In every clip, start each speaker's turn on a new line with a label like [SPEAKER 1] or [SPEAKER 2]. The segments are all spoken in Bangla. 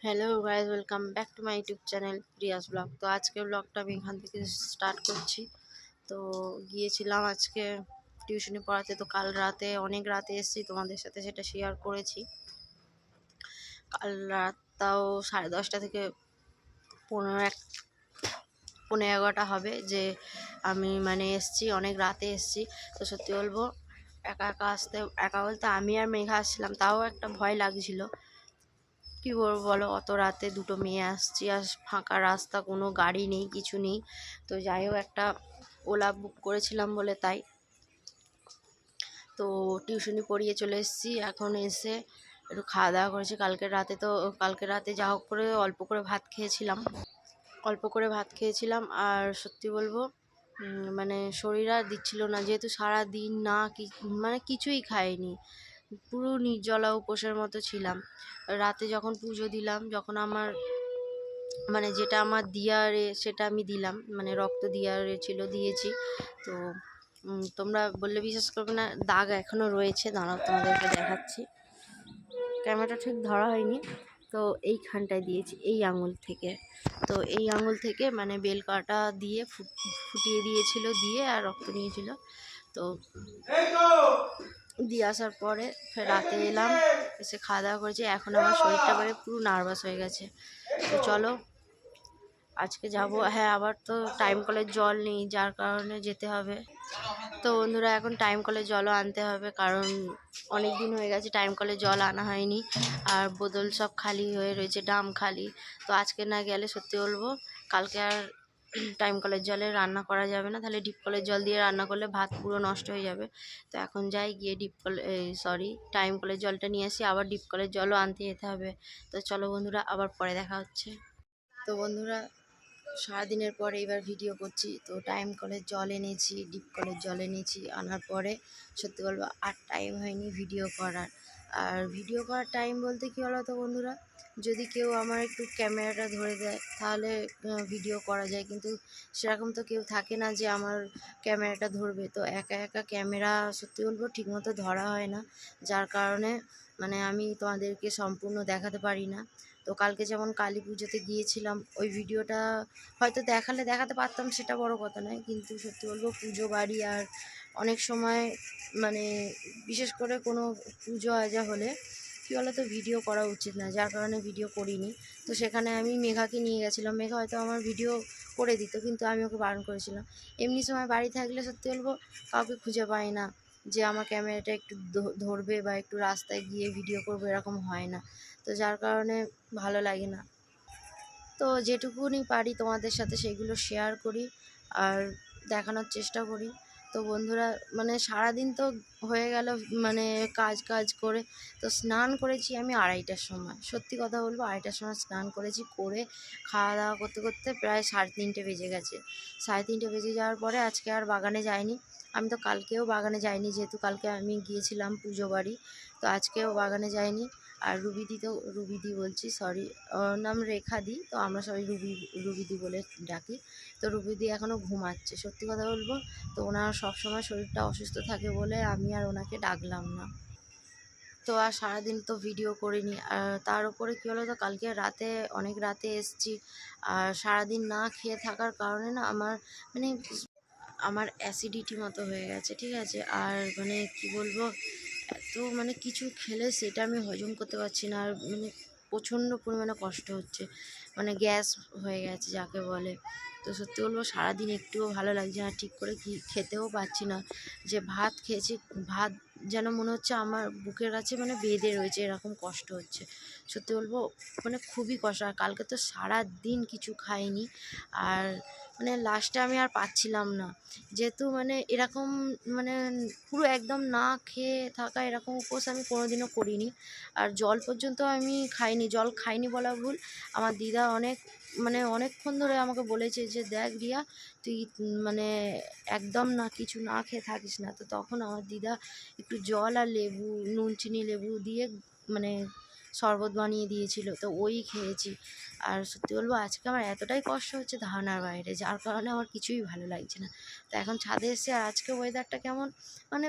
[SPEAKER 1] Hello guys, welcome back to my YouTube channel Prius blog. তো আজকে ব্লগটা আমি এখান থেকে স্টার্ট করছি। তো গিয়েছিলাম আজকে টিউশনি পড়াতে। তো কাল রাতে অনেক রাতে এসেছি, তোমাদের সাথে সেটা শেয়ার করেছি। কাল রাত তাও 10:30 থেকে 11:30 হবে যে আমি এসছি, অনেক রাতে এসছি। তো সত্যি বলবো, একা একা আসতে, একা বলতে আমি আর মেঘা আসছিলাম, তাও একটা ভয় লাগছিল। কি বলবো বলো, অত রাতে দুটো মেয়ে আসছি আর ফাঁকা রাস্তা, কোনো গাড়ি নেই, কিছু নেই। তো যাই হোক, একটা ওলা বুক করেছিলাম বলে তাই। তো টিউশনি পড়িয়ে চলে এসেছি। এখন এসে একটু খাওয়া দাওয়া করেছি। কালকে রাতে যা হোক করে অল্প করে ভাত খেয়েছিলাম। আর সত্যি বলবো, শরীর আর দিচ্ছিল না, যেহেতু সারা দিন না কিছুই খাইনি, পুরো নির্জলা উপোসের মতো ছিলাম। রাতে যখন পুজো দিলাম, যখন আমার যেটা আমার দিয়ারে সেটা আমি দিলাম, রক্ত দিয়ারে ছিল, দিয়েছি। তো তোমরা বললে বিশ্বাস করবে না, দাগ এখনও রয়েছে, দাঁড়াও তোমাদেরকে দেখাচ্ছি। ক্যামেরাটা ঠিক ধরা হয়নি। তো এইখানটায় দিয়েছি, এই আঙুল থেকে। তো এই আঙুল থেকে বেল কাটা দিয়ে ফুটিয়ে দিয়েছিল, দিয়ে আর রক্ত নিয়েছিল। তো দিয়ে আসার পরে ফের রাতে এলাম, এসে খাওয়া দাওয়া করেছি। এখন আমার শরীরটা পুরো নার্ভাস হয়ে গেছে। তো চলো আজকে যাব। হ্যাঁ, আবার তো টাইম কলের জল নেই, যার কারণে যেতে হবে। তো বন্ধুরা, এখন টাইম কলের জলও আনতে হবে, কারণ অনেক দিন হয়ে গেছে টাইম কলের জল আনা হয়নি। আর বোতল সব খালি হয়ে রয়েছে, ড্রাম খালি। তো আজকে না গেলে সত্যি বলবো, কালকে আর টাইম কলের জলে রান্না করা যাবে না, তাহলে ডিপ কলের জল দিয়ে রান্না করলে ভাত পুরো নষ্ট হয়ে যাবে। তো এখন যাই, গিয়ে টাইম কলের জলটা নিয়ে আসি, আবার ডিপ কলের জলও আনতে যেতে হবে। তো চলো বন্ধুরা, আবার পরে দেখা হচ্ছে। তো বন্ধুরা, সারাদিনের পরে এবার ভিডিও করছি। তো টাইম কলের জল এনেছি, ডিপ কলের জল এনেছি, আনার পরে সত্যি বলবো আর টাইম হয়নি ভিডিও করার। আর ভিডিও করার টাইম বলতে কী বলো তো বন্ধুরা, যদি কেউ আমার একটু ক্যামেরাটা ধরে দেয় তাহলে ভিডিও করা যায়, কিন্তু সেরকম তো কেউ থাকে না যে আমার ক্যামেরাটা ধরবে। তো একা একা ক্যামেরা সত্যি বলবো ঠিকমতো ধরা হয় না, যার কারণে আমি তোমাদেরকে সম্পূর্ণ দেখাতে পারি না। তো কালকে যেমন কালী পুজোতে গিয়েছিলাম, ওই ভিডিওটা হয়তো দেখাতে পারতাম, সেটা বড় কথা নয়, কিন্তু সত্যি বলবো পুজো বাড়ি আর অনেক সময় বিশেষ করে কোনো পুজো আজা হলে কী বলো তো, ভিডিও করা উচিত না, যার কারণে ভিডিও করিনি। তো সেখানে আমি মেঘাকে নিয়ে গেছিলাম, মেঘা হয়তো আমার ভিডিও করে দিত, কিন্তু আমি ওকে বারণ করেছিলাম। এমনি সময় বাড়ি থাকলে সত্যি বলবো কাউকে খুঁজে পাই না যে আমার ক্যামেরাটা একটু ধরবে বা একটু রাস্তায় গিয়ে ভিডিও করবো, এরকম হয় না। তো যার কারণে ভালো লাগে না। তো যেটুকুনি পারি তোমাদের সাথে সেগুলো শেয়ার করি আর দেখানোর চেষ্টা করি। তো বন্ধুরা, সারাদিন তো হয়ে গেল কাজ কাজ করে। তো স্নান করেছি আমি 2:30টার সময়, সত্যি কথা বলবো 2:30টার সময় স্নান করেছি, করে খাওয়া দাওয়া করতে করতে প্রায় 3:30 বেজে গেছে। 3:30 বেজে যাওয়ার পরে আজকে আর বাগানে যাইনি। আমি তো কালকেও বাগানে যাইনি, যেহেতু কালকে আমি গিয়েছিলাম পুজো বাড়ি। তো আজকেও বাগানে যাইনি। আর রুবিদি বলছি, সরি, ওর নাম রেখাদি, তো আমরা সবাই রুবিদি বলে ডাকি। তো রুবিদি এখনও ঘুমাচ্ছে, সত্যি কথা বলবো। তো ওনার সবসময় শরীরটা অসুস্থ থাকে বলে আমি আর ওনাকে ডাকলাম না। তো আর সারাদিন তো ভিডিও করিনি। আর তার উপরে কী হলো, তো কালকে রাতে অনেক রাতে এসছি, আর সারাদিন না খেয়ে থাকার কারণে না আমার অ্যাসিডিটি মতো হয়ে গেছে, ঠিক আছে। আর কি বলবো, এত কিছু খেলে সেটা আমি হজম করতে পারছি না, আর প্রচণ্ড পরিমাণে কষ্ট হচ্ছে, গ্যাস হয়ে গেছে যাকে বলে। তো সত্যি বলবো সারাদিন একটুও ভালো লাগছে না, ঠিক করে খেতেও পাচ্ছি না। যে ভাত খেয়েছি, ভাত যেন মনে হচ্ছে আমার বুকের কাছে বেঁধে রয়েছে, এরকম কষ্ট হচ্ছে। সত্যি বলবো খুবই কষ্ট। আর কালকে তো সারা দিন কিছু খাইনি, আর লাস্টে আমি আর পাচ্ছিলাম না, যেহেতু এরকম পুরো একদম না খেয়ে থাকা এরকম উপোস আমি কোনোদিনও করিনি। আর জল পর্যন্ত আমি খাইনি, জল খাইনি বলা ভুল। আমার দিদা অনেকক্ষণ ধরে আমাকে বলেছে যে দেখ রিয়া, তুই একদম না কিছু না খেয়ে থাকিস না। তো তখন আমার দিদা একটু জল আর লেবু, নুন চিনি লেবু দিয়ে শরবত বানিয়ে দিয়েছিল, তো ওই খেয়েছি। আর সত্যি বলবো আজকে আমার এতটাই কষ্ট হচ্ছে ধারণার বাইরে, যার কারণে আমার কিছুই ভালো লাগছে না। তো এখন ছাদে এসে, আর আজকে ওয়েদারটা কেমন,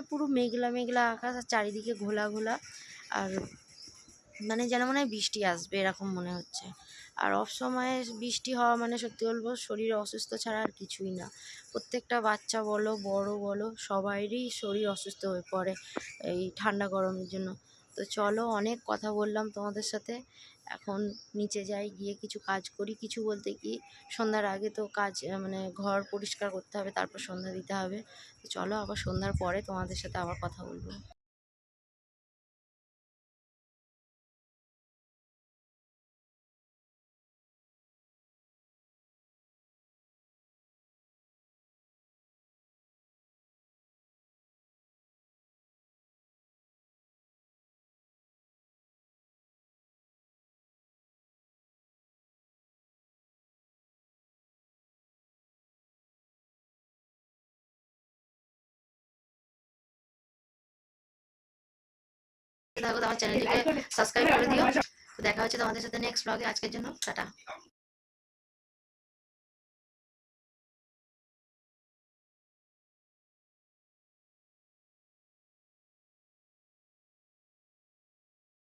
[SPEAKER 1] পুরো মেঘলা মেঘলা আকাশ, আর চারিদিকে ঘোলা ঘোলা। আর মানে যেন মনে হয় বৃষ্টি আসবে এরকম মনে হচ্ছে। আর অফ সময়ে বৃষ্টি হওয়া মানে সত্যি বলবো শরীর অসুস্থ ছাড়া আর কিছুই না। প্রত্যেকটা বাচ্চা বলো বড় বলো সবারই শরীর অসুস্থ হয়ে পড়ে এই ঠান্ডা গরমের জন্য। তো চলো, অনেক কথা বললাম তোমাদের সাথে, এখন নিচে যাই, গিয়ে কিছু কাজ করি। কিছু বলতে কি, সন্ধ্যার আগে তো কাজ মানে ঘর পরিষ্কার করতে হবে, তারপর সন্ধ্যা দিতে হবে। তো চলো, আবার সন্ধ্যার পরে তোমাদের সাথে আবার কথা বলবো। দেখো, আমার চ্যানেলটিকে সাবস্ক্রাইব করে দিও। তো দেখা হচ্ছে তোমাদের সাথে নেক্সট ব্লগে। আজকের জন্য টাটা।